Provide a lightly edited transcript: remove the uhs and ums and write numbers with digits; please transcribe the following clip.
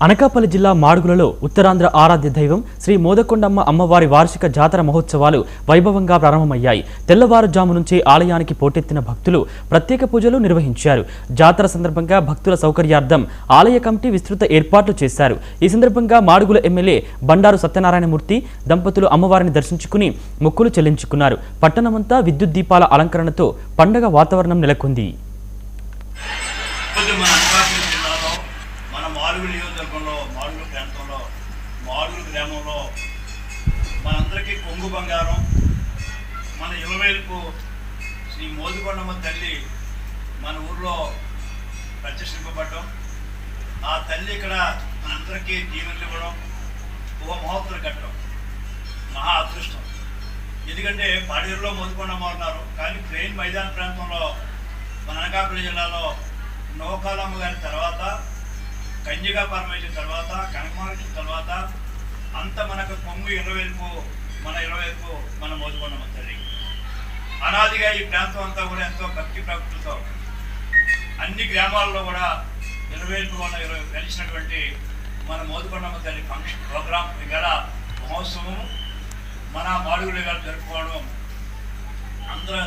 అనకాపల్లి జిల్లా మాడుగులలో ఉత్తరాంధ్ర ఆరాధ్య దైవం శ్రీ మోదకొండమ్మ అమ్మవారి వార్షిక జాతర మహోత్సవాలు వైభవంగా ప్రారంభమయ్యాయి. తెల్లవారుజాము నుంచి ఆలయానికి పోటెత్తిన భక్తులు ప్రత్యేక పూజలు నిర్వహించారు. జాతర సందర్భంగా భక్తుల సౌకర్యార్థం ఆలయ కమిటీ విస్తృత ఏర్పాట్లు చేశారు. ఈ సందర్భంగా మాడుగుల ఎమ్మెల్యే బండారు సత్యనారాయణమూర్తి దంపతులు అమ్మవారిని దర్శించుకుని మొక్కులు చెల్లించుకున్నారు. పట్టణమంతా విద్యుత్ దీపాల అలంకరణతో పండగ వాతావరణం నెలకొంది. మాడుగుల గ్రామంలో మనందరికీ కొంగు బంగారం మన ఇలవేలుపు శ్రీ మోదకొండమ్మ తల్లి మన ఊర్లో ప్రత్యక్షింపబడ్డం, ఆ తల్లి ఇక్కడ మనందరికీ దీవెనలు ఇవ్వడం ఓ మహోత్తర ఘట్టం, మహా అదృష్టం. ఎందుకంటే పాడేరులో మోదకొండమ్మ ఉన్నారు, కానీ ప్లెయిన్ మైదాన ప్రాంతంలో మన అనకాపల్లి జిల్లాలో నోకాలమ్మ గారి తర్వాత, కన్యగా పరమేశ్వరి తర్వాత, కనకమహాలక్ష్మి తర్వాత అంత మనకు కొంగు ఇలవేల్పు మన మోదకొండమ్మ తల్లి. అనాదిగా ఈ ప్రాంతం అంతా కూడా ఎంతో భక్తి ప్రకృతితో అన్ని గ్రామాల్లో కూడా ఇలవేల్పు కలిసినటువంటి మన మోదకొండమ్మ తల్లి ఫంక్షన్ ప్రోగ్రాం ఇవాళ మహోత్సవం మన మాడుగుల గారు జరుపుకోవడం అందరూ